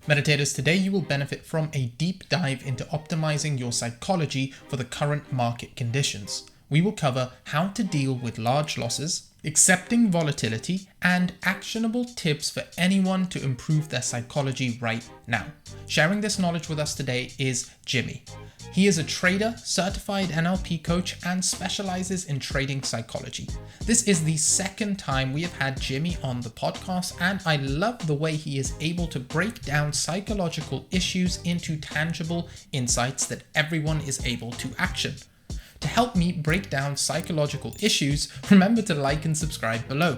Meditators, today you will benefit from a deep dive into optimizing your psychology for the current market conditions. We will cover how to deal with large losses, accepting volatility, and actionable tips for anyone to improve their psychology right now. Sharing this knowledge with us today is Jimie. He is a trader, certified NLP coach, and specializes in trading psychology. This is the second time we have had Jimie on the podcast, and I love the way he is able to break down psychological issues into tangible insights that everyone is able to action. To help me break down psychological issues, remember to like and subscribe below.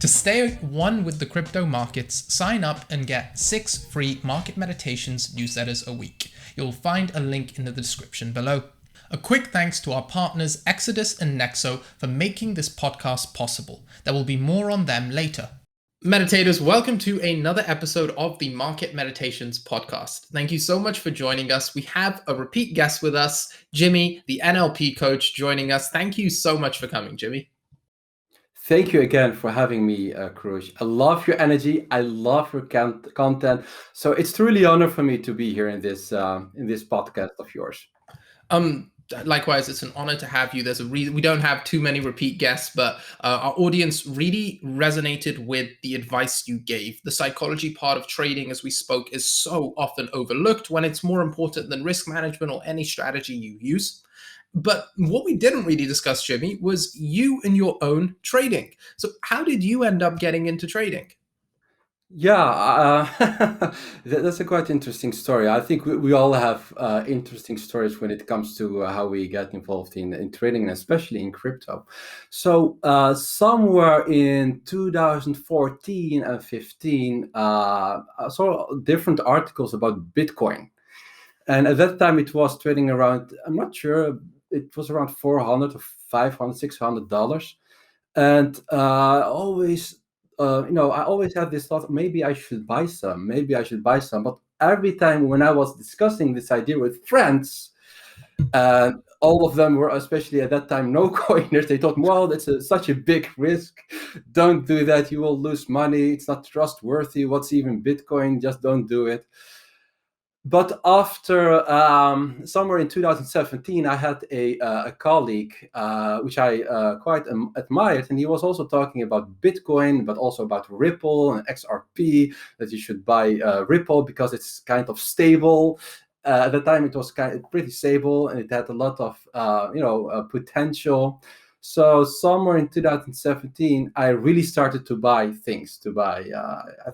To stay one with the crypto markets, sign up and get 6 free market meditations newsletters a week. You'll find a link in the description below. A quick thanks to our partners Exodus and Nexo for making this podcast possible. There will be more on them later. Meditators, welcome to another episode of the Market Meditations podcast. Thank you so much for joining us. We have a repeat guest with us, Jimie, the NLP coach, joining us. Thank you so much for coming, Jimie. Thank you again for having me, Krush. I love your energy. I love your content. So it's truly an honor for me to be here in this podcast of yours. Likewise, it's an honor to have you. There's a reason we don't have too many repeat guests, but our audience really resonated with the advice you gave. The psychology part of trading, as we spoke, is so often overlooked when it's more important than risk management or any strategy you use. But what we didn't really discuss, Jimie, was you and your own trading. So how did you end up getting into trading? Yeah, that's a quite interesting story. I think we all have interesting stories when it comes to how we get involved in trading, and especially in crypto. So somewhere in 2014 and 15, I saw different articles about Bitcoin. And at that time, it was trading around, I'm not sure, it was around $400 or $500, $600. And I always had this thought, maybe I should buy some. But every time when I was discussing this idea with friends, and all of them were, especially at that time, no coiners, they thought, well, that's such a big risk. Don't do that. You will lose money. It's not trustworthy. What's even Bitcoin? Just don't do it. But after somewhere in 2017, I had a colleague, which I quite admired, and he was also talking about Bitcoin, but also about Ripple and XRP, that you should buy Ripple because it's kind of stable. At the time, it was pretty stable, and it had a lot of potential. So somewhere in 2017, I really started to buy things. I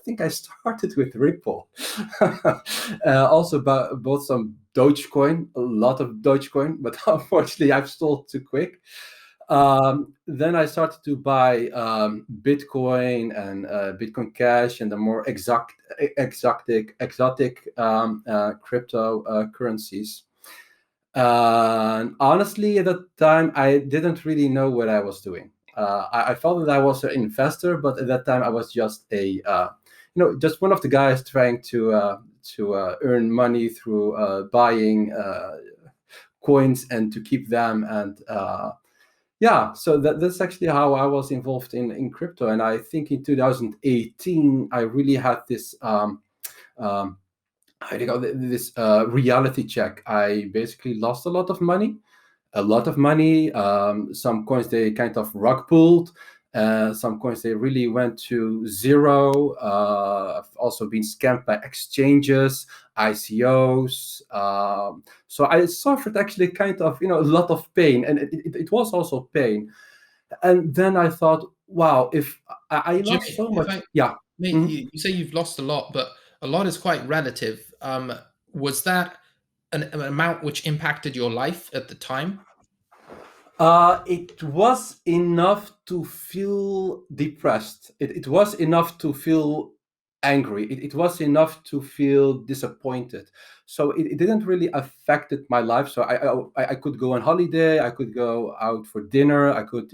think I started with Ripple. Also bought some Dogecoin, a lot of Dogecoin, but unfortunately I've sold too quick. Then I started to buy Bitcoin and Bitcoin Cash and the more exotic cryptocurrencies. Honestly, at that time, I didn't really know what I was doing. I thought that I was an investor, but at that time, I was just just one of the guys trying to earn money through buying coins and to keep them. And so that's actually how I was involved in crypto. And I think in 2018, I really had this. This reality check. I basically lost a lot of money. Some coins they kind of rug pulled. Some coins they really went to zero. I've also been scammed by exchanges, ICOs. So I suffered actually kind of a lot of pain, and it was also pain. And then I thought, wow, if I lost Jimie, so much, you say you've lost a lot, but a lot is quite relative. Was that an amount which impacted your life at the time? It was enough to feel depressed. It was enough to feel angry. It was enough to feel disappointed. So it didn't really affect my life. So I could go on holiday. I could go out for dinner. I could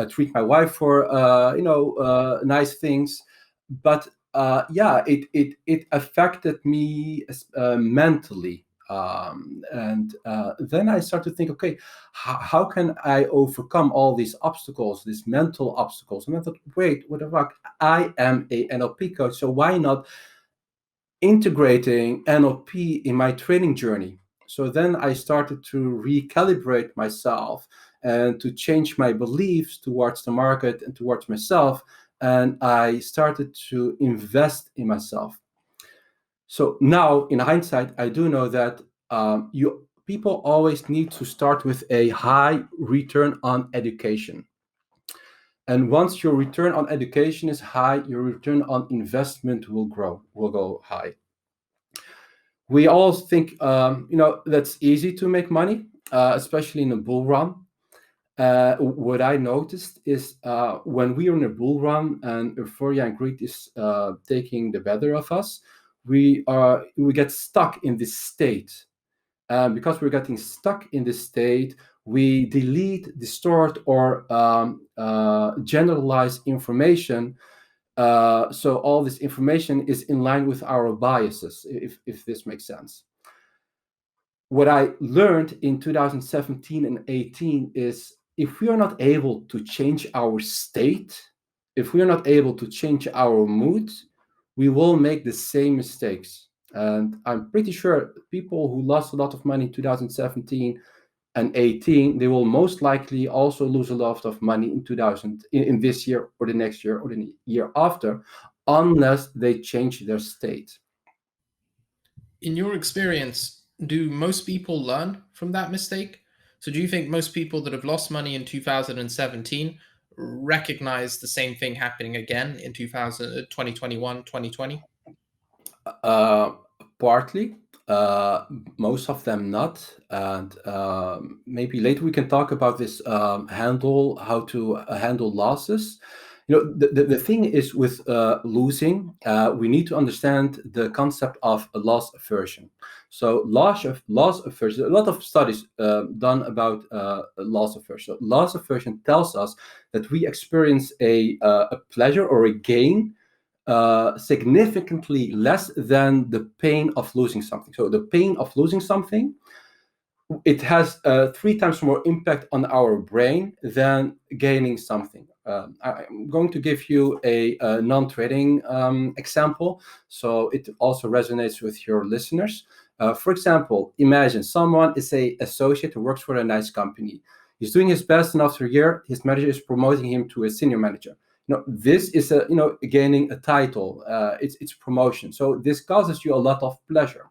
treat my wife for nice things. But it affected me mentally. And then I started to think, okay, how can I overcome all these obstacles, these mental obstacles? And I thought, wait, what the fuck? I am a NLP coach, so why not integrating NLP in my training journey. So then I started to recalibrate myself and to change my beliefs towards the market and towards myself. And I started to invest in myself. So now, in hindsight, I do know that people always need to start with a high return on education. And once your return on education is high, your return on investment will go high. We all think, that's easy to make money, especially in a bull run. What I noticed is when we are in a bull run and euphoria and greed is taking the better of us, we get stuck in this state. Because we're getting stuck in this state, we delete, distort, or generalize information. So all this information is in line with our biases, if this makes sense. What I learned in 2017 and 18 is if we are not able to change our state, if we are not able to change our mood, we will make the same mistakes. And I'm pretty sure people who lost a lot of money in 2017 and 18, they will most likely also lose a lot of money in this year or the next year or the year after, unless they change their state. In your experience, do most people learn from that mistake? So do you think most people that have lost money in 2017 recognize the same thing happening again in 2021, 2020? Partly, most of them not, and maybe later we can talk about this how to handle losses. The thing is with losing, we need to understand the concept of a loss aversion. So loss aversion, a lot of studies done about loss aversion. Loss aversion tells us that we experience a pleasure or a gain significantly less than the pain of losing something. So the pain of losing something, it has 3 times more impact on our brain than gaining something. I'm going to give you a non-trading example, so it also resonates with your listeners. For example, imagine someone is an associate who works for a nice company. He's doing his best, and after a year, his manager is promoting him to a senior manager. This is gaining a title. It's promotion. So this causes you a lot of pleasure.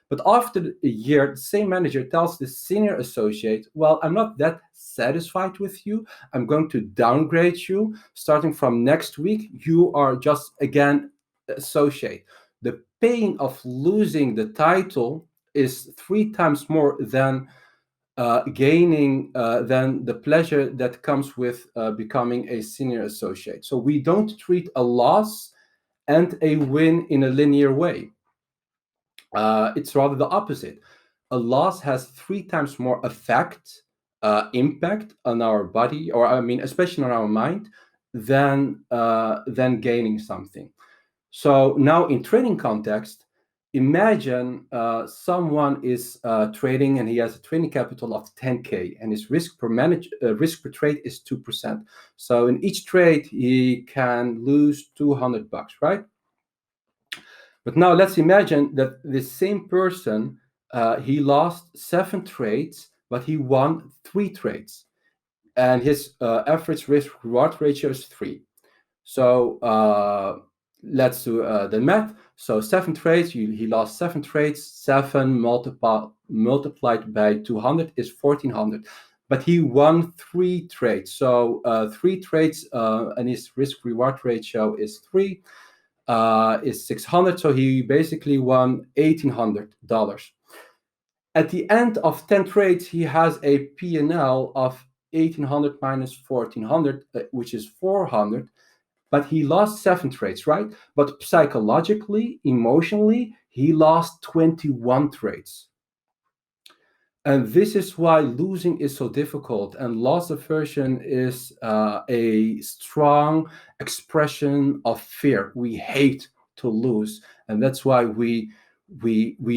But after a year, the same manager tells the senior associate, well, I'm not that satisfied with you. I'm going to downgrade you. Starting from next week, you are just, again, associate. The pain of losing the title is 3 times more than gaining than the pleasure that comes with becoming a senior associate. So we don't treat a loss and a win in a linear way. It's rather the opposite. A loss has 3 times more impact on our body, or especially on our mind, than gaining something. So now in trading context, imagine someone is trading and he has a trading capital of 10K and his risk per trade is 2%. So in each trade, he can lose $200, right? But now let's imagine that this same person, he lost 7 trades, but he won 3 trades. And his average risk reward ratio is 3. So let's do the math. So 7 trades, he lost 7 trades. 7 multiplied by 200 is 1400. But he won 3 trades. So 3 trades and his risk reward ratio is 3, is 600. So he basically won $1,800. At the end of 10 trades, he has a P&L of 1,800 minus 1,400, which is 400. But he lost 7 trades, right? But psychologically, emotionally, he lost 21 trades. And this is why losing is so difficult. And loss aversion is a strong expression of fear. We hate to lose. And that's why we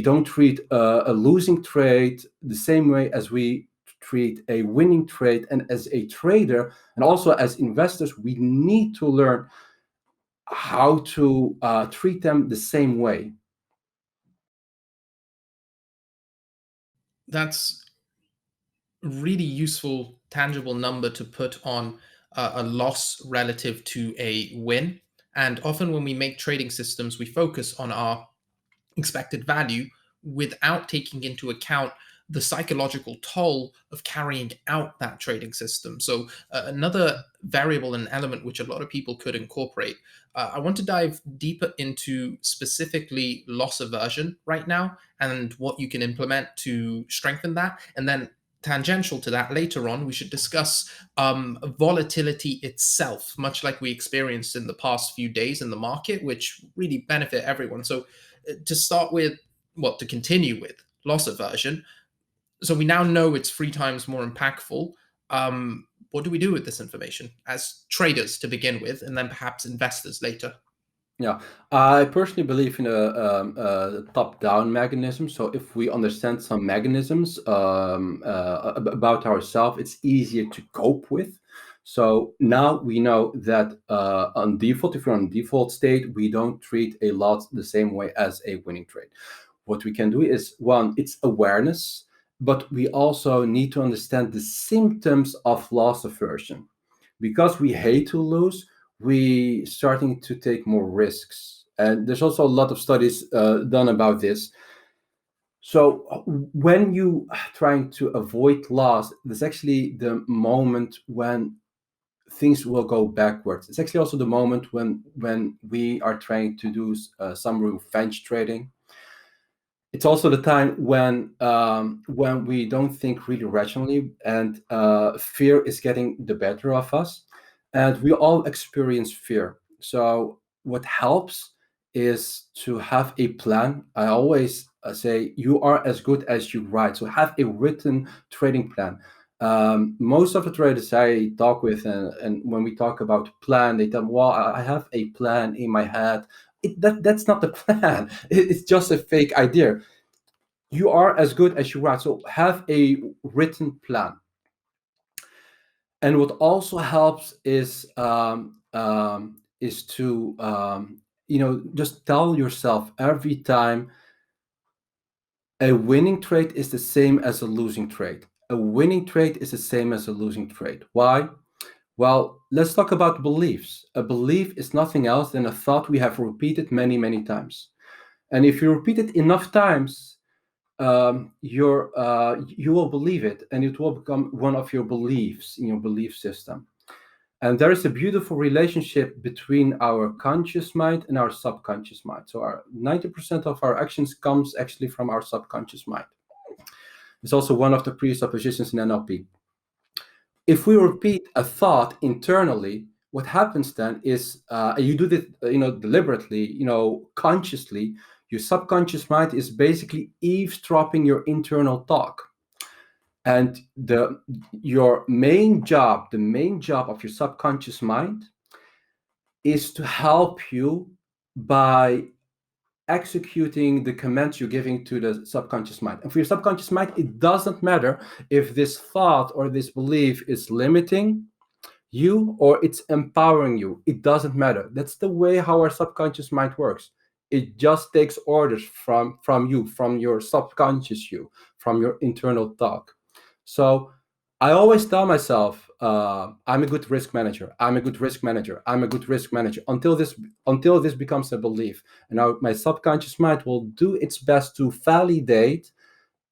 don't treat a losing trade the same way as we treat a winning trade. And as a trader, and also as investors, we need to learn how to treat them the same way. That's really useful, tangible number to put on a loss relative to a win. And often when we make trading systems, we focus on our expected value without taking into account the psychological toll of carrying out that trading system. So another variable and element which a lot of people could incorporate. I want to dive deeper into specifically loss aversion right now and what you can implement to strengthen that. And then tangential to that later on, we should discuss volatility itself, much like we experienced in the past few days in the market, which really benefit everyone. So to start with, to continue with loss aversion. So we now know it's 3 times more impactful. What do we do with this information as traders to begin with, and then perhaps investors later? Yeah, I personally believe in a top-down mechanism. So if we understand some mechanisms about ourselves, it's easier to cope with. So now we know that on default, if you're on default state, we don't treat a lot the same way as a winning trade. What we can do is, one, it's awareness, but we also need to understand the symptoms of loss aversion. Because we hate to lose, we starting to take more risks. And there's also a lot of studies done about this. So when you trying to avoid loss, there's actually the moment when things will go backwards. It's actually also the moment when we are trying to do some revenge trading. It's also the time when we don't think really rationally, and fear is getting the better of us. And we all experience fear. So what helps is to have a plan. I always say you are as good as you write. So have a written trading plan. Most of the traders I talk with, and when we talk about plan, they tell me, well, I have a plan in my head. That's not the plan. It's just a fake idea. You are as good as you write. So have a written plan. And what also helps is to just tell yourself every time a winning trade is the same as a losing trade. A winning trade is the same as a losing trade. Why? Well, let's talk about beliefs. A belief is nothing else than a thought we have repeated many, many times. And if you repeat it enough times, you will believe it, and it will become one of your beliefs in your belief system. And there is a beautiful relationship between our conscious mind and our subconscious mind. So our 90% of our actions comes actually from our subconscious mind. It's also one of the presuppositions in NLP. If we repeat a thought internally, what happens then is you do this deliberately, consciously. Your subconscious mind is basically eavesdropping your internal talk. And the main job of your subconscious mind is to help you by executing the commands you're giving to the subconscious mind. And for your subconscious mind, it doesn't matter if this thought or this belief is limiting you or it's empowering you. It doesn't matter. That's the way how our subconscious mind works. It just takes orders from you, from your subconscious you, from your internal talk. So I always tell myself, I'm a good risk manager. I'm a good risk manager. I'm a good risk manager until this becomes a belief. And now my subconscious mind will do its best to validate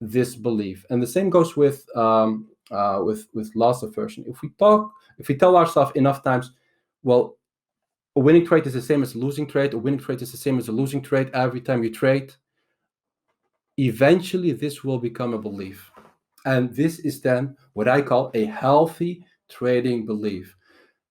this belief. And the same goes with loss aversion. If we tell ourselves enough times, well, a winning trade is the same as a losing trade. A winning trade is the same as a losing trade every time you trade. Eventually, this will become a belief. And this is then what I call a healthy trading belief.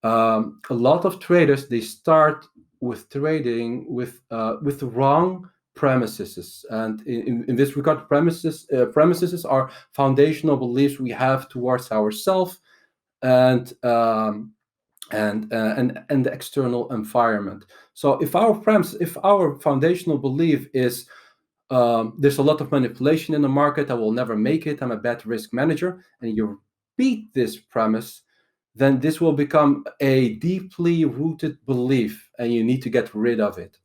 A lot of traders, they start with trading with the wrong premises. And in this regard, premises are foundational beliefs we have towards ourselves and the external environment. So if our foundational belief is there's a lot of manipulation in the market, I will never make it, I'm a bad risk manager, and you repeat this premise, then this will become a deeply rooted belief and you need to get rid of it.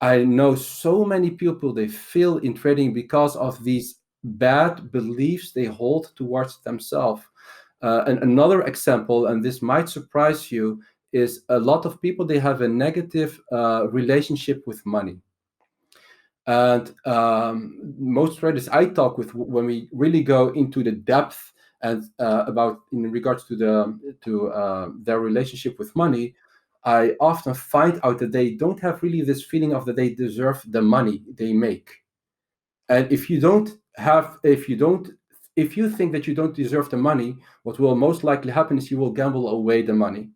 I know so many people, they fail in trading because of these bad beliefs they hold towards themselves. And another example, and this might surprise you, is a lot of people, they have a negative relationship with money. And most traders I talk with, when we really go into the depth and about in regards to their relationship with money, I often find out that they don't have really this feeling of that they deserve the money they make. And if you think that you don't deserve the money, what will most likely happen is you will gamble away the money.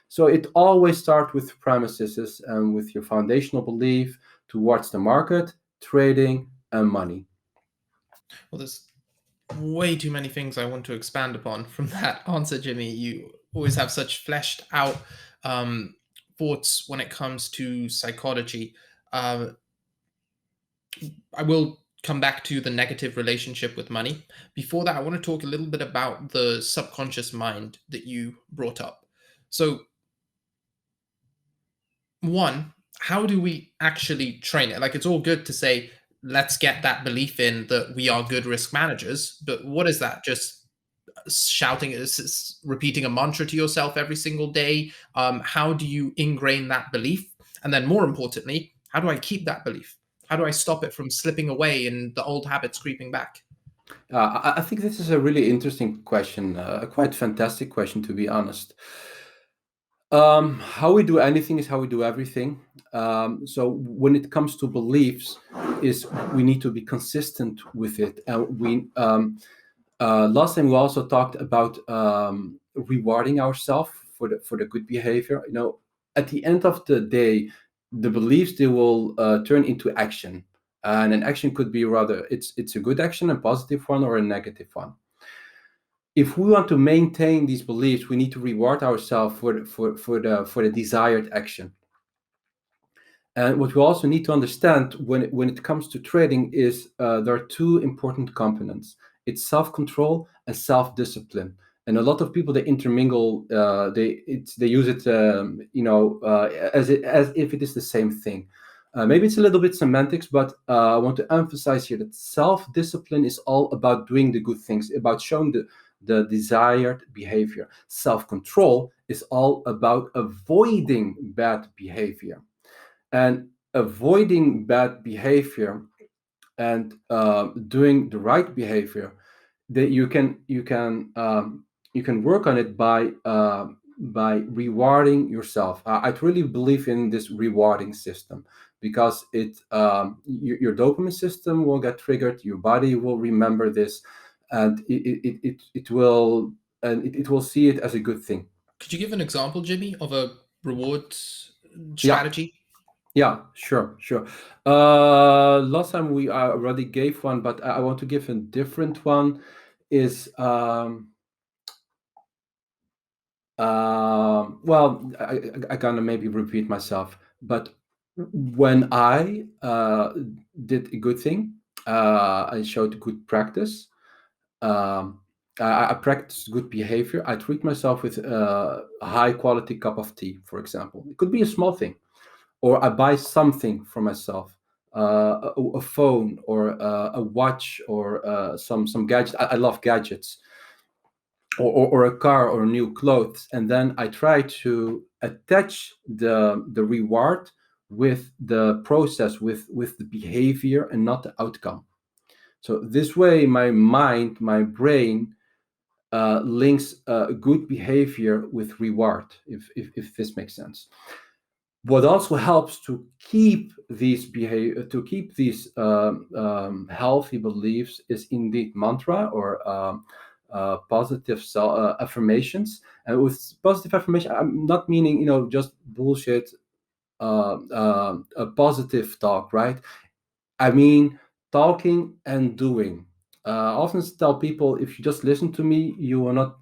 So it always starts with premises and with your foundational belief towards the market, trading, and money. Well, there's way too many things I want to expand upon from that answer, Jimmy. You always have such fleshed out thoughts when it comes to psychology. I will come back to the negative relationship with money. Before that, I want to talk a little bit about the subconscious mind that you brought up. So, one, how do we actually train it? Like, it's all good to say, let's get that belief in that we are good risk managers, but what is that? Just shouting, repeating a mantra to yourself every single day? How do you ingrain that belief? And then more importantly, how do I keep that belief? How do I stop it from slipping away and the old habits creeping back? I think this is a really interesting question, a quite fantastic question, to be honest. How we do anything is how we do everything. So when it comes to beliefs, is we need to be consistent with it. And last time we also talked about rewarding ourselves for the good behavior. At the end of the day, the beliefs, they will turn into action, and an action could be rather it's a good action, a positive one, or a negative one. If we want to maintain these beliefs, we need to reward ourselves for the desired action. And what we also need to understand when it comes to trading is there are two important components. It's self-control and self-discipline. And a lot of people, they intermingle. They use it, as if it is the same thing. Maybe it's a little bit semantics, but I want to emphasize here that self-discipline is all about doing the good things, about showing the desired behavior. Self-control is all about avoiding bad behavior. And avoiding bad behavior and doing the right behavior, that you can work on it by rewarding yourself. I truly believe in this rewarding system, because your dopamine system will get triggered, your body will remember this, and it will see it as a good thing. Could you give an example, Jimmy, of a reward Yeah. strategy? Yeah, sure. Last time we already gave one, but I want to give a different one. Is well, I gonna maybe repeat myself, but when I did a good thing, I showed good practice. I practice good behavior. I treat myself with a high quality cup of tea, for example. It could be a small thing, or I buy something for myself, a phone, or a watch, or some gadget. I love gadgets, or a car, or new clothes, and then I try to attach the reward with the process, with the behavior, and not the outcome. So this way, my mind, my brain links good behavior with reward, if this makes sense. What also helps to keep these healthy beliefs is indeed mantra, or positive affirmations. And with positive affirmation, I'm not meaning just bullshit a positive talk, right? I mean talking and doing. I often tell people, if you just listen to me, you will not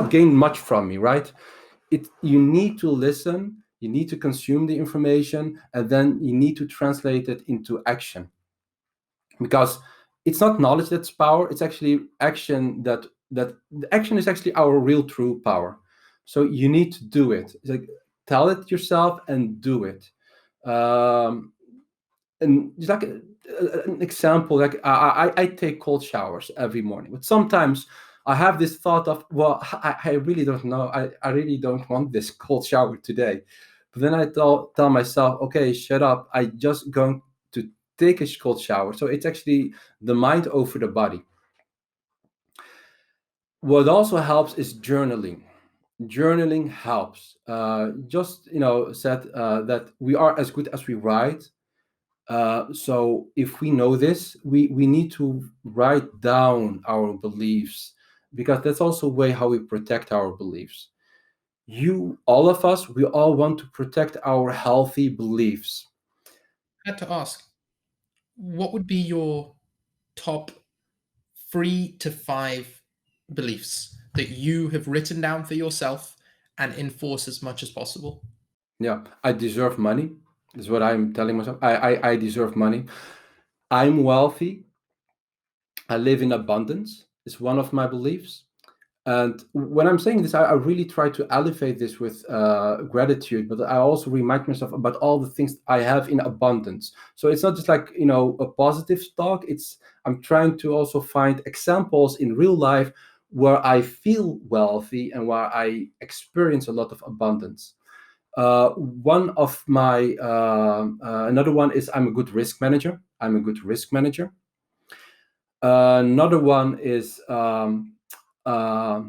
gain much from me, right? You need to listen, you need to consume the information, and then you need to translate it into action. Because it's not knowledge that's power, it's actually action. That the action is actually our real true power. So you need to do it. It's like, tell it yourself and do it. And it's like an example, like I take cold showers every morning, but sometimes I have this thought of, well, I really don't know. I really don't want this cold shower today. But then I tell myself, okay, shut up. I just going to take a cold shower. So it's actually the mind over the body. What also helps is journaling. Journaling helps. Just said that we are as good as we write. So if we know this, we need to write down our beliefs, because that's also a way how we protect our beliefs. All of us, we all want to protect our healthy beliefs. I had to ask, what would be your top 3 to 5 beliefs that you have written down for yourself and enforce as much as possible? Yeah, I deserve money is what I'm telling myself. I deserve money. I'm wealthy. I live in abundance is one of my beliefs. And when I'm saying this, I really try to elevate this with gratitude, but I also remind myself about all the things I have in abundance. So it's not just like, a positive talk. I'm trying to also find examples in real life where I feel wealthy and where I experience a lot of abundance. One of my another one is I'm a good risk manager. I'm a good risk manager. Another one is I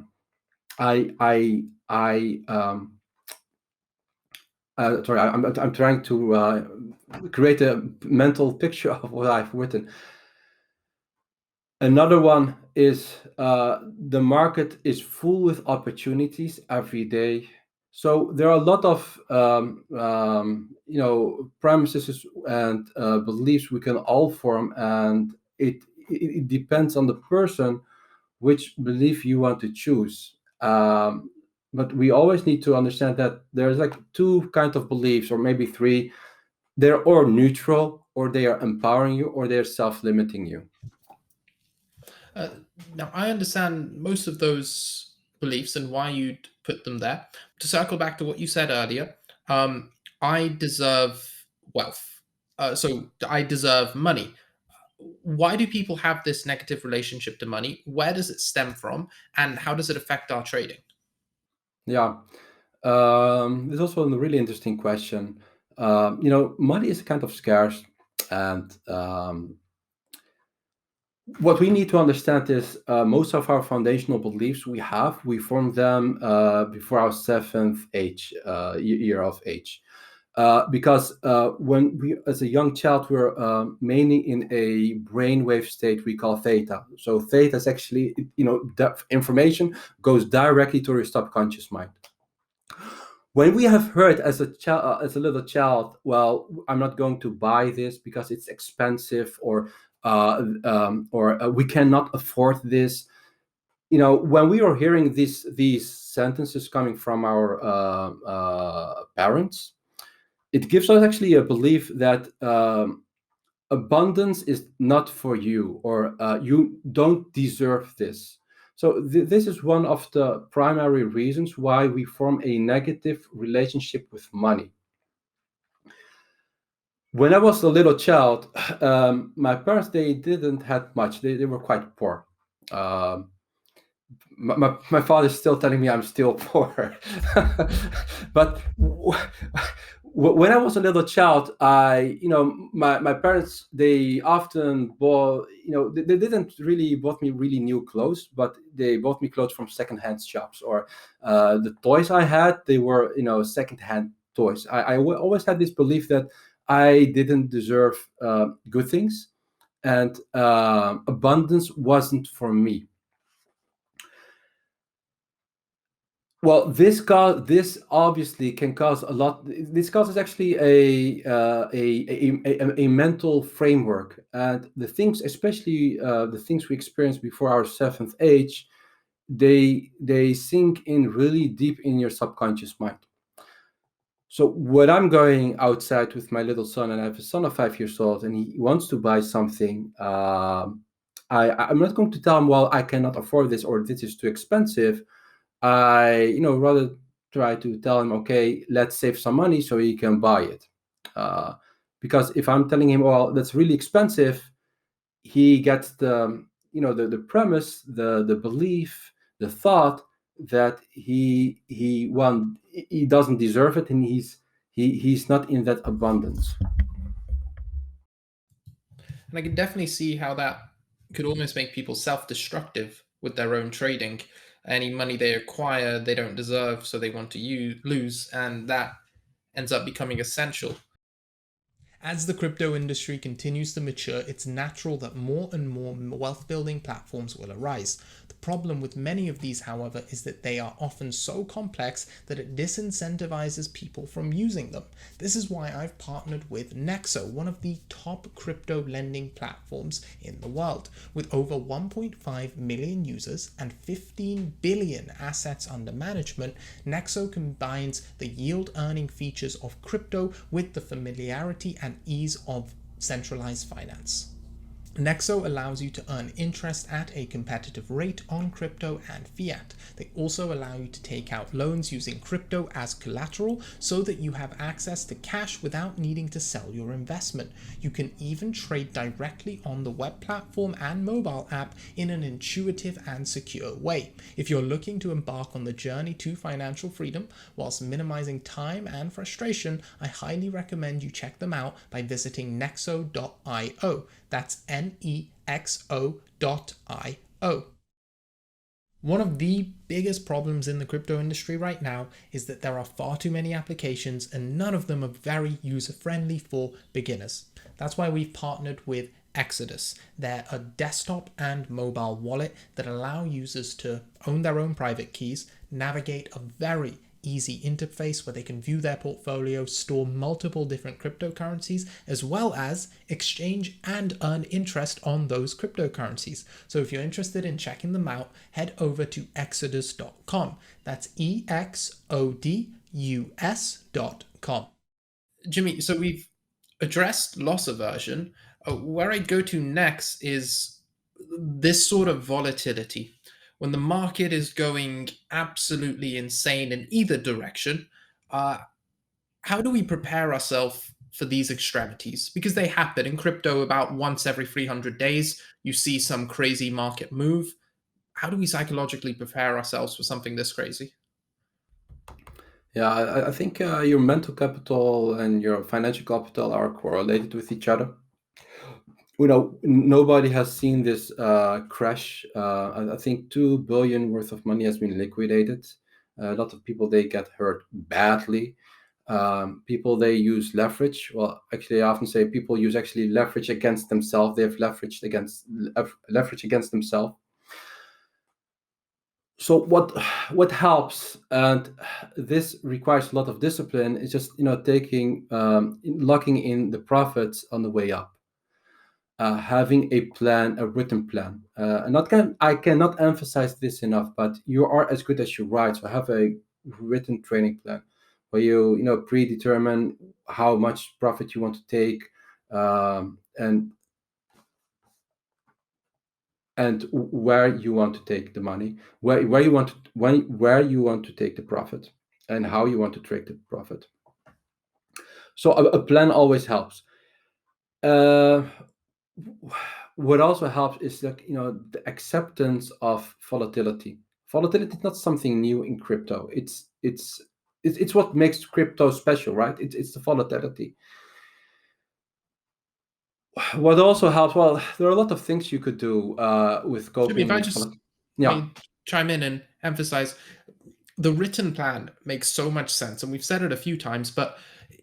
sorry, I'm trying to create a mental picture of what I've written. Another one is the market is full with opportunities every day. So there are a lot of premises and beliefs we can all form, and it depends on the person which belief you want to choose. But we always need to understand that there's like 2 kinds of beliefs, or maybe 3. They're or neutral, or they are empowering you, or they're self-limiting you. Now, I understand most of those beliefs and why you'd put them there. To circle back to what you said earlier, I deserve wealth. So I deserve money. Why do people have this negative relationship to money? Where does it stem from? And how does it affect our trading? Yeah. This is also a really interesting question. Money is kind of scarce, and what we need to understand is most of our foundational beliefs we form them before our 7th year of age. Because when we, as a young child, we're mainly in a brainwave state we call theta. So theta is actually, the information goes directly to your subconscious mind. When we have heard as a child, as a little child, well, I'm not going to buy this because it's expensive, or we cannot afford this. When we are hearing these sentences coming from our parents, it gives us actually a belief that abundance is not for you, or you don't deserve this. So this is one of the primary reasons why we form a negative relationship with money. When I was a little child, my parents, they didn't have much. They were quite poor. My father's still telling me I'm still poor. But when I was a little child, my parents, they often bought, they didn't really bought me really new clothes, but they bought me clothes from secondhand shops, or the toys I had, they were, secondhand toys. I always had this belief that I didn't deserve good things, and abundance wasn't for me. Well, this obviously can cause a lot. This causes actually a mental framework, and the things, especially the things we experience before our 7th age, they sink in really deep in your subconscious mind. So when I'm going outside with my little son, and I have a son of 5 years old, and he wants to buy something, I'm not going to tell him, well, I cannot afford this, or this is too expensive. I, rather try to tell him, okay, let's save some money so he can buy it. Because if I'm telling him, well, that's really expensive, he gets the premise, the belief, the thought that he doesn't deserve it, and he's not in that abundance. And I can definitely see how that could almost make people self-destructive with their own trading. Any money they acquire, they don't deserve, so they want to lose, and that ends up becoming essential. As the crypto industry continues to mature, it's natural that more and more wealth building platforms will arise. The problem with many of these, however, is that they are often so complex that it disincentivizes people from using them. This is why I've partnered with Nexo, one of the top crypto lending platforms in the world. With over 1.5 million users and 15 billion assets under management, Nexo combines the yield earning features of crypto with the familiarity and ease of centralized finance. Nexo allows you to earn interest at a competitive rate on crypto and fiat. They also allow you to take out loans using crypto as collateral so that you have access to cash without needing to sell your investment. You can even trade directly on the web platform and mobile app in an intuitive and secure way. If you're looking to embark on the journey to financial freedom whilst minimizing time and frustration, I highly recommend you check them out by visiting nexo.io. That's nexo.io. One of the biggest problems in the crypto industry right now is that there are far too many applications and none of them are very user-friendly for beginners. That's why we've partnered with Exodus. They're a desktop and mobile wallet that allow users to own their own private keys, navigate a very easy interface where they can view their portfolio, store multiple different cryptocurrencies, as well as exchange and earn interest on those cryptocurrencies. So if you're interested in checking them out, head over to exodus.com. That's EXODUS.com. Jimmy, so we've addressed loss aversion. Where I go to next is this sort of volatility. When the market is going absolutely insane in either direction, how do we prepare ourselves for these extremities? Because they happen in crypto about once every 300 days. You see some crazy market move. How do we psychologically prepare ourselves for something this crazy? Yeah, I think your mental capital and your financial capital are correlated with each other. Nobody has seen this crash. I think 2 billion worth of money has been liquidated. A lot of people, they get hurt badly. People, they use leverage. Well, actually, I often say people use actually leverage against themselves. They have leverage against themselves. So what helps, and this requires a lot of discipline, is just locking in the profits on the way up. Having a plan, a written plan. I cannot emphasize this enough, but you are as good as you write. So have a written training plan where you predetermine how much profit you want to take, and where you want to take the money, where you want to take the profit, and how you want to take the profit. So a plan always helps. What also helps is that the acceptance of volatility. Volatility is not something new in crypto. It's what makes crypto special, right? It's the volatility. What also helps, well, there are a lot of things you could do with coping. If I just chime in and emphasize, the written plan makes so much sense, and we've said it a few times, but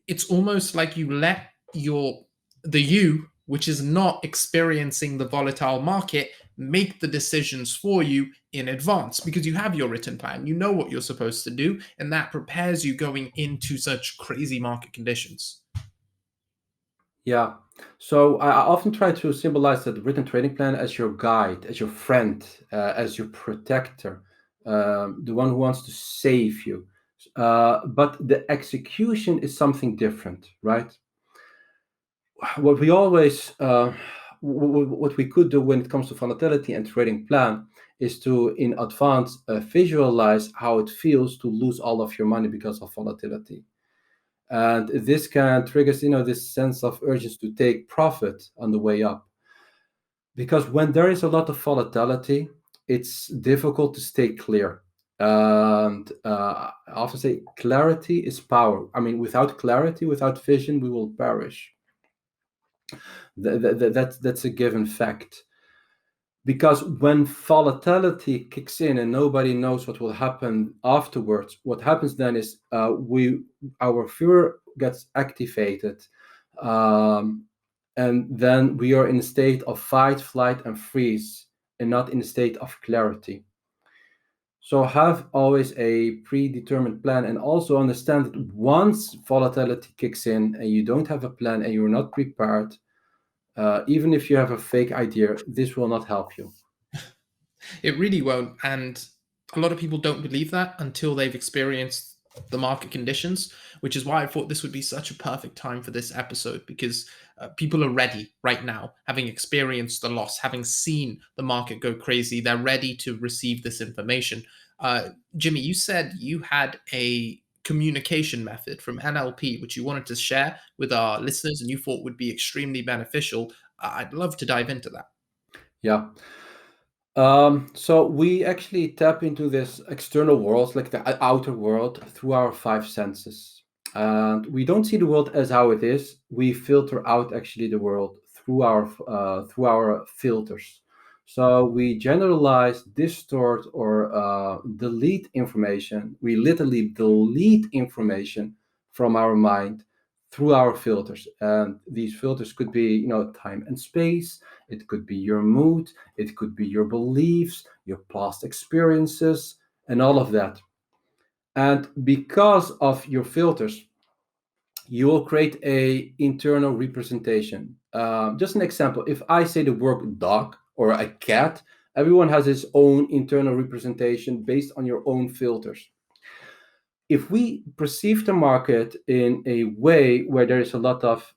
it's almost like you let the you, which is not experiencing the volatile market, make the decisions for you in advance, because you have your written plan, you know what you're supposed to do, and that prepares you going into such crazy market conditions. Yeah. So I often try to symbolize that written training plan as your guide, as your friend, as your protector, the one who wants to save you. But the execution is something different, right? What we always, what we could do when it comes to volatility and trading plan is to, in advance, visualize how it feels to lose all of your money because of volatility. And this can trigger, this sense of urgency to take profit on the way up. Because when there is a lot of volatility, it's difficult to stay clear. And I often say clarity is power. I mean, without clarity, without vision, we will perish. That's a given fact. Because when volatility kicks in and nobody knows what will happen afterwards, what happens then is our fear gets activated, and then we are in a state of fight, flight, and freeze, and not in a state of clarity. So have always a predetermined plan, and also understand that once volatility kicks in and you don't have a plan and you're not prepared, even if you have a fake idea, this will not help you. It really won't. And a lot of people don't believe that until they've experienced the market conditions, which is why I thought this would be such a perfect time for this episode, because people are ready right now, having experienced the loss, having seen the market go crazy. They're ready to receive this information. Jimie, you said you had a communication method from NLP, which you wanted to share with our listeners and you thought would be extremely beneficial. I'd love to dive into that. Yeah. So we actually tap into this external world, like the outer world, through our five senses. And we don't see the world as how it is. We filter out actually the world through our filters. So we generalize, distort, or delete information. We literally delete information from our mind through our filters. And these filters could be, time and space. It could be your mood. It could be your beliefs, your past experiences, and all of that. And because of your filters, you will create a internal representation. Just an example: if I say the word dog or a cat, everyone has his own internal representation based on your own filters. If we perceive the market in a way where there is a lot of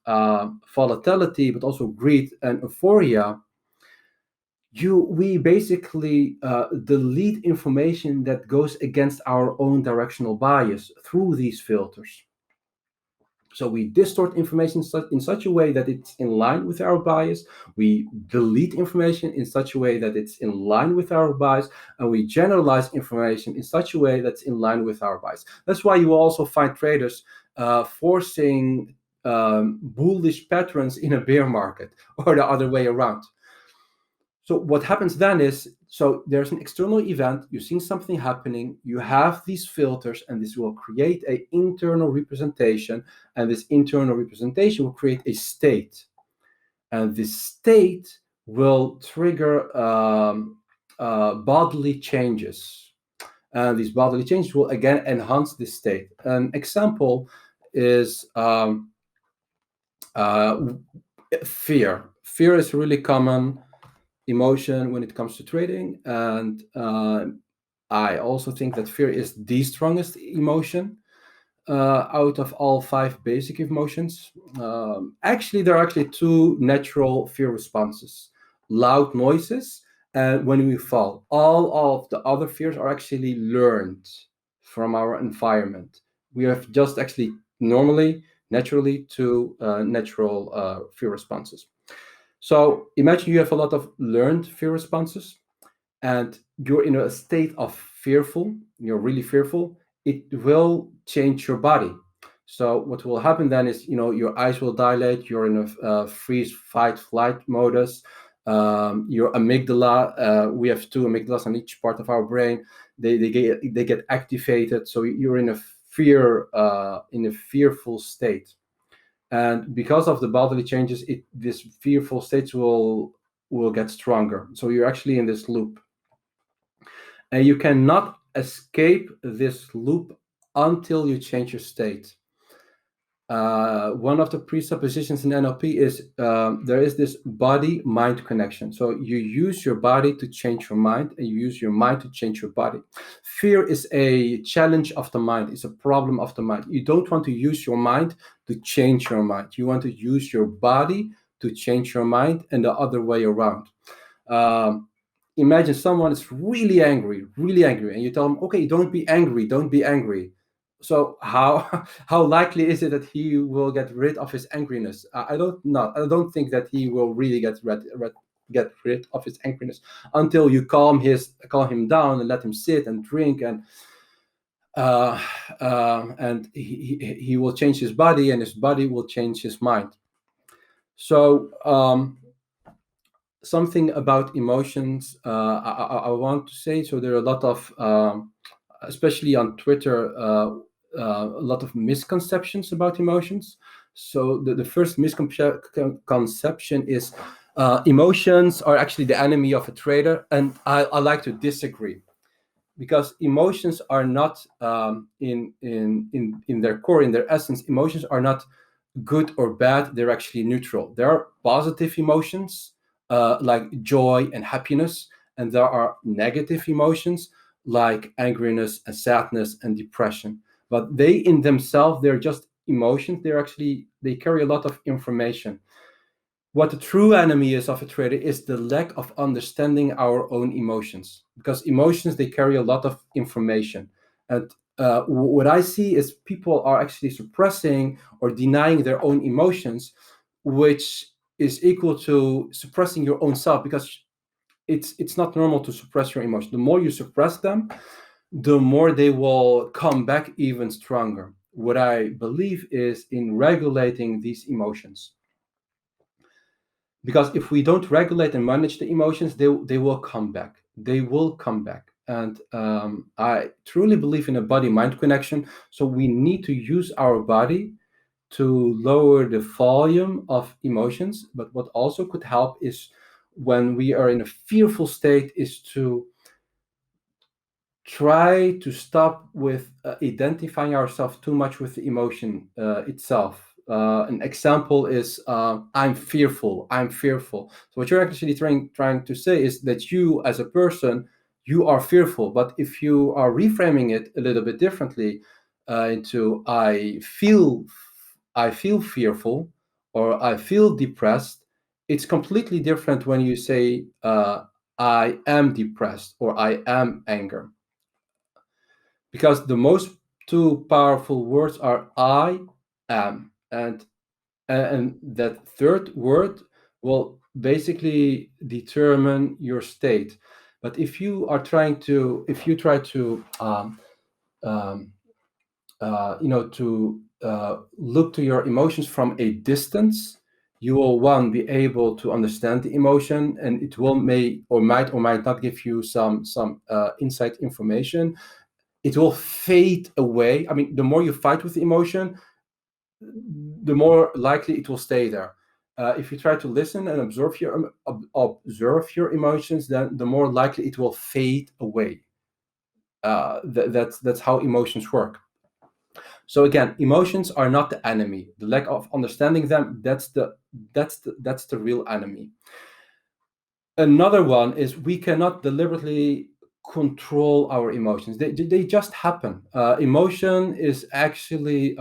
volatility, but also greed and euphoria, we basically delete information that goes against our own directional bias through these filters. So we distort information in such a way that it's in line with our bias. We delete information in such a way that it's in line with our bias. And we generalize information in such a way that's in line with our bias. That's why you also find traders forcing bullish patterns in a bear market, or the other way around. So what happens then is, so there's an external event, you've seen something happening, you have these filters, and this will create an internal representation, and this internal representation will create a state. And this state will trigger bodily changes. And these bodily changes will again enhance this state. An example is fear. Fear is really common emotion when it comes to trading, and I also think that fear is the strongest emotion out of all five basic emotions. Actually, there are actually two natural fear responses: loud noises and when we fall. All of the other fears are actually learned from our environment. We have just actually naturally two natural fear responses. So imagine you have a lot of learned fear responses and you're in a state of fearful, you're really fearful, it will change your body. So what will happen then is, your eyes will dilate, you're in a freeze, fight, flight modus. Your amygdala, we have two amygdalas on each part of our brain, they get activated. So you're in a fearful state. And because of the bodily changes, this fearful states will get stronger. So you're actually in this loop, and you cannot escape this loop until you change your state. One of the presuppositions in NLP is there is this body-mind connection. So you use your body to change your mind, and you use your mind to change your body. Fear is a challenge of the mind. It's a problem of the mind. You don't want to use your mind to change your mind. You want to use your body to change your mind, and the other way around. Imagine someone is really angry, and you tell them, okay, don't be angry. So how how likely is it that he will get rid of his angriness? I don't know. I don't think that he will really get rid of his angriness until you calm him down and let him sit and drink, and he will change his body, and his body will change his mind. So something about emotions I want to say. So there are a lot of, especially on Twitter, a lot of misconceptions about emotions. So the first misconception is emotions are actually the enemy of a trader, and I like to disagree, because emotions are not, in their core, in their essence, emotions are not good or bad. They're actually neutral. There are positive emotions like joy and happiness, and there are negative emotions like angriness and sadness and depression. But they in themselves, they're just emotions. They carry a lot of information. What the true enemy is of a trader is the lack of understanding our own emotions, because emotions, they carry a lot of information. And what I see is people are actually suppressing or denying their own emotions, which is equal to suppressing your own self, because it's not normal to suppress your emotions. The more you suppress them, the more they will come back even stronger. What I believe is in regulating these emotions, because if we don't regulate and manage the emotions, they will come back. They will come back. And I truly believe in a body-mind connection. So we need to use our body to lower the volume of emotions. But what also could help is, when we are in a fearful state, is to try to stop with identifying ourselves too much with the emotion itself. An example is, I'm fearful. I'm fearful. So what you're actually trying to say is that you, as a person, you are fearful. But if you are reframing it a little bit differently, into I feel fearful, or I feel depressed, it's completely different when you say, I am depressed, or I am anger, because the most two powerful words are I am, and that third word will basically determine your state. But if you try to look to your emotions from a distance, you will, one, be able to understand the emotion, and it will might not give you some insight information. It will fade away. I mean, the more you fight with the emotion, the more likely it will stay there. If you try to listen and observe your emotions, then the more likely it will fade away. That's how emotions work. So again, emotions are not the enemy. The lack of understanding them, that's the real enemy. Another one is, we cannot deliberately control our emotions. They just happen. Emotion is actually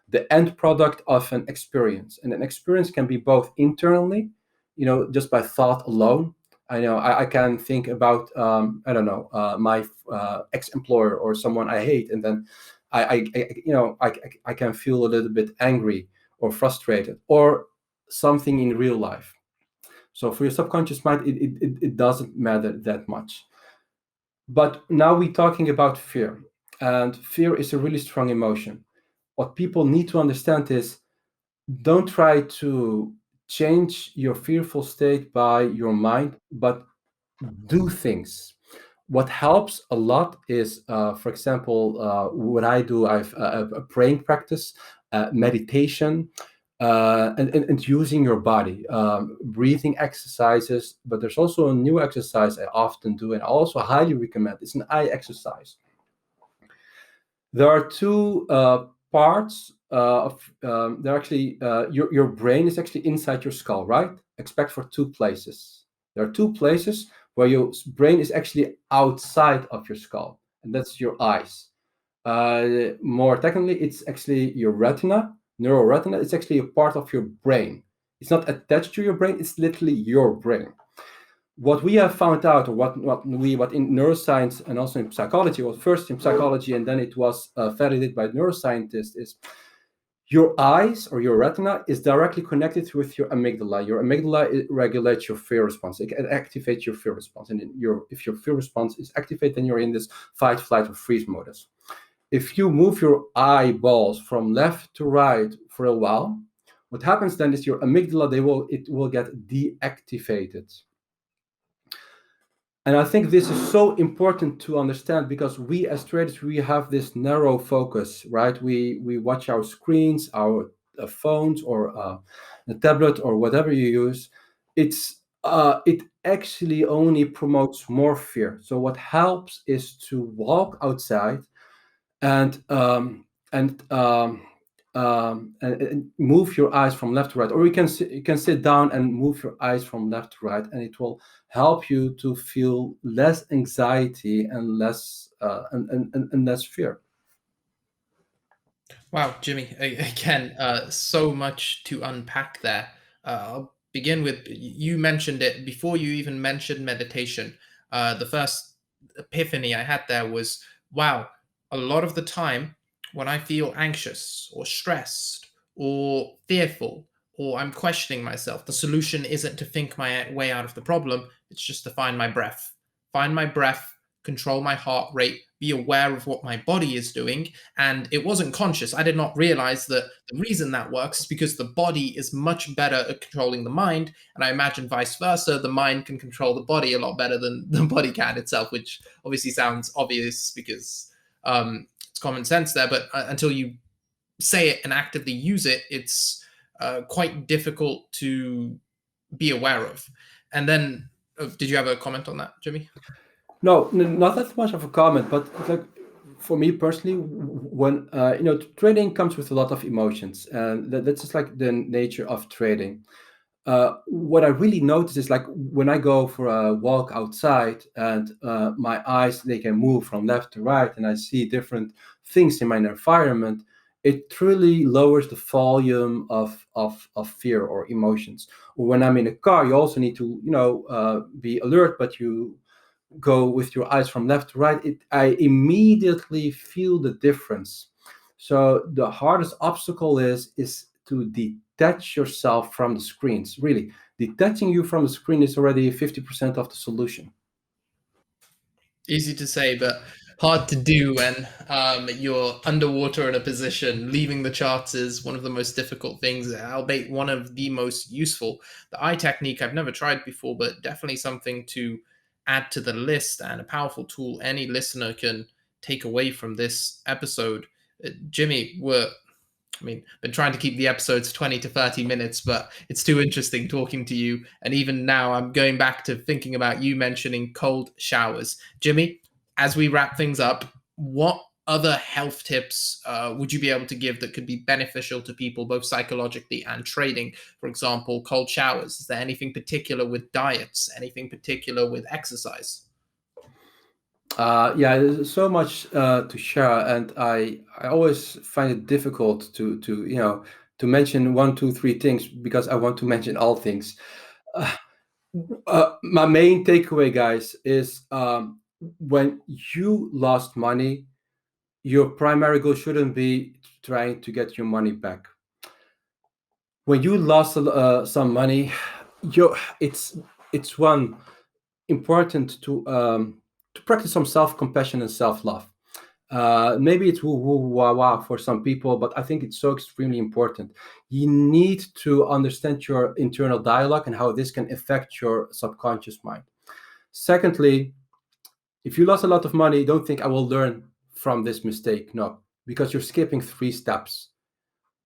the end product of an experience, and an experience can be both internally, just by thought alone. I can think about, I don't know, my ex-employer or someone I hate, and then I can feel a little bit angry or frustrated, or something in real life. So for your subconscious mind, it doesn't matter that much. But now we're talking about fear, and fear is a really strong emotion. What people need to understand is, don't try to change your fearful state by your mind, but do things. What helps a lot is, for example, what I do, I've a praying practice, meditation, and using your body, breathing exercises. But there's also a new exercise I often do, and I also highly recommend. It's an eye exercise. There are two parts they're actually, your brain is actually inside your skull, right? Except for two places. There are two places where your brain is actually outside of your skull, and that's your eyes. More technically, it's actually your retina, neuroretina. It's actually a part of your brain. It's not attached to your brain. It's literally your brain. what we have found out, or what in neuroscience and also in psychology, well, first in psychology and then it was validated by neuroscientists, is your eyes or your retina is directly connected with your amygdala. Your amygdala regulates your fear response. It activates your fear response, and if your fear response is activated, then you're in this fight, flight, or freeze modus. If you move your eyeballs from left to right for a while, what happens then is your amygdala, it will get deactivated. And I think this is so important to understand, because we as traders, we have this narrow focus, right? We watch our screens, our phones, or a tablet, or whatever you use. It actually only promotes more fear. So what helps is to walk outside and move your eyes from left to right, or you can sit down and move your eyes from left to right, and it will help you to feel less anxiety and less less fear. Wow, Jimmy, again, so much to unpack there. I'll begin with, you mentioned it before you even mentioned meditation. The first epiphany I had there was, wow, a lot of the time when I feel anxious or stressed or fearful, or I'm questioning myself, the solution isn't to think my way out of the problem, it's just to find my breath, control my heart rate, be aware of what my body is doing. And it wasn't conscious. I did not realize that the reason that works is because the body is much better at controlling the mind. And I imagine vice versa, the mind can control the body a lot better than the body can itself, which obviously sounds obvious because it's common sense there. But until you say it and actively use it, it's quite difficult to be aware of. And then, did you have a comment on that, Jimmy? No, not that much of a comment, but like for me personally, when trading comes with a lot of emotions, and that's just like the nature of trading. What I really notice is, like, when I go for a walk outside and my eyes, they can move from left to right, and I see different things in my environment, it truly lowers the volume of fear or emotions. Or when I'm in a car, you also need to be alert, but you go with your eyes from left to right, I immediately feel the difference. So the hardest obstacle is to detach yourself from the screens. Really, detaching you from the screen is already 50% of the solution. Easy to say, but hard to do when you're underwater in a position. Leaving the charts is one of the most difficult things, albeit one of the most useful. The eye technique I've never tried before, but definitely something to add to the list and a powerful tool any listener can take away from this episode. Jimmy, been trying to keep the episodes 20 to 30 minutes, but it's too interesting talking to you. And even now, I'm going back to thinking about you mentioning cold showers. Jimmy, as we wrap things up, what other health tips would you be able to give that could be beneficial to people, both psychologically and trading? For example, cold showers. Is there anything particular with diets? Anything particular with exercise? Yeah, there's so much to share, and I always find it difficult to mention one, two, three things, because I want to mention all things. Uh, my main takeaway, guys, is when you lost money, your primary goal shouldn't be trying to get your money back. When you lost some money, it's one important to practice some self-compassion and self-love. Maybe it's woo woo wah wah for some people, but I think it's so extremely important. You need to understand your internal dialogue and how this can affect your subconscious mind. Secondly, if you lost a lot of money, don't think I will learn from this mistake. No, because you're skipping 3 steps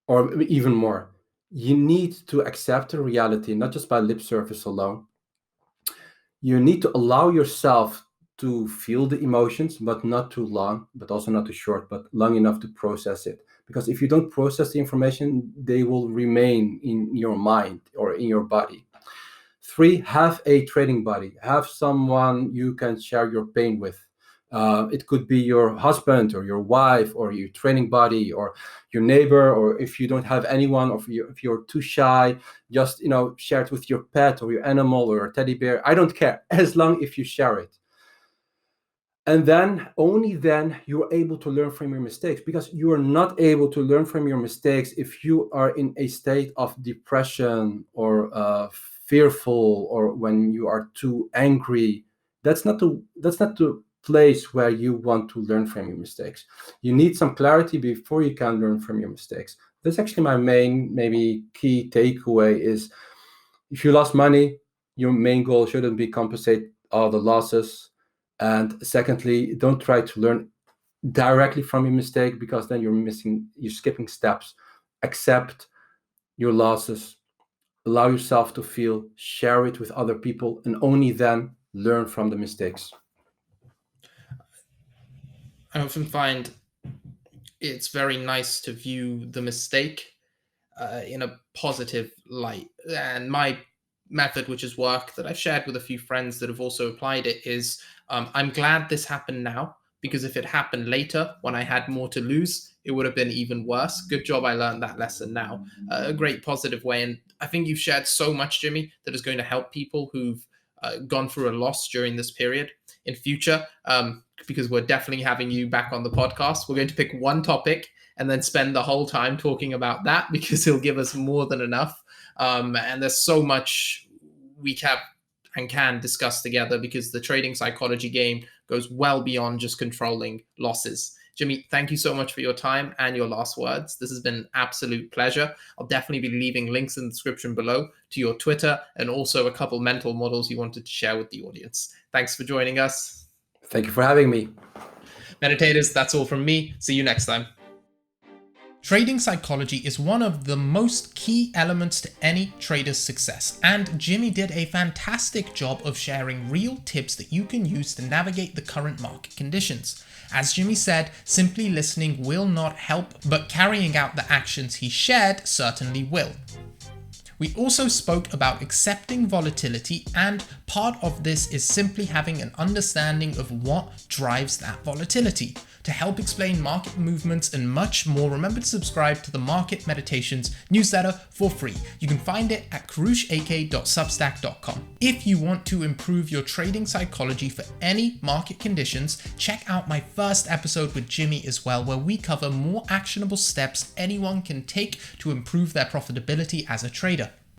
or even more. You need to accept the reality, not just by lip service alone. You need to allow yourself to feel the emotions, but not too long, but also not too short, but long enough to process it. Because if you don't process the information, they will remain in your mind or in your body. 3, have a trading buddy. Have someone you can share your pain with. It could be your husband or your wife or your training buddy or your neighbor, or if you don't have anyone, or if you're too shy, just share it with your pet or your animal or a teddy bear. I don't care, as long if you share it. And then, only then, you're able to learn from your mistakes, because you are not able to learn from your mistakes if you are in a state of depression or fearful, or when you are too angry. That's not the place where you want to learn from your mistakes. You need some clarity before you can learn from your mistakes. That's actually my main, maybe key takeaway is, if you lost money, your main goal shouldn't be compensate all the losses. And secondly, don't try to learn directly from your mistake, because then you're skipping steps. Accept your losses, allow yourself to feel, share it with other people, and only then learn from the mistakes. I often find it's very nice to view the mistake in a positive light. And my method, which has worked, that I've shared with a few friends that have also applied it, is I'm glad this happened now, because if it happened later when I had more to lose, it would have been even worse. Good job I learned that lesson now. A great positive way. And I think you've shared so much, Jimmy, that is going to help people who've gone through a loss during this period in future, because we're definitely having you back on the podcast. We're going to pick one topic and then spend the whole time talking about that, because he'll give us more than enough. And there's so much we have and can discuss together, because the trading psychology game goes well beyond just controlling losses. Jimmy, thank you so much for your time and your last words. This has been an absolute pleasure. I'll definitely be leaving links in the description below to your Twitter, and also a couple mental models you wanted to share with the audience. Thanks for joining us. Thank you for having me. Meditators, that's all from me. See you next time. Trading psychology is one of the most key elements to any trader's success, and Jimmy did a fantastic job of sharing real tips that you can use to navigate the current market conditions. As Jimmy said, simply listening will not help, but carrying out the actions he shared certainly will. We also spoke about accepting volatility, and part of this is simply having an understanding of what drives that volatility. To help explain market movements and much more, remember to subscribe to the Market Meditations newsletter for free. You can find it at 𝐏𝐨𝐻𝐸𝐭.substack.com. If you want to improve your trading psychology for any market conditions, check out my first episode with Jimmy as well, where we cover more actionable steps anyone can take to improve their profitability as a trader.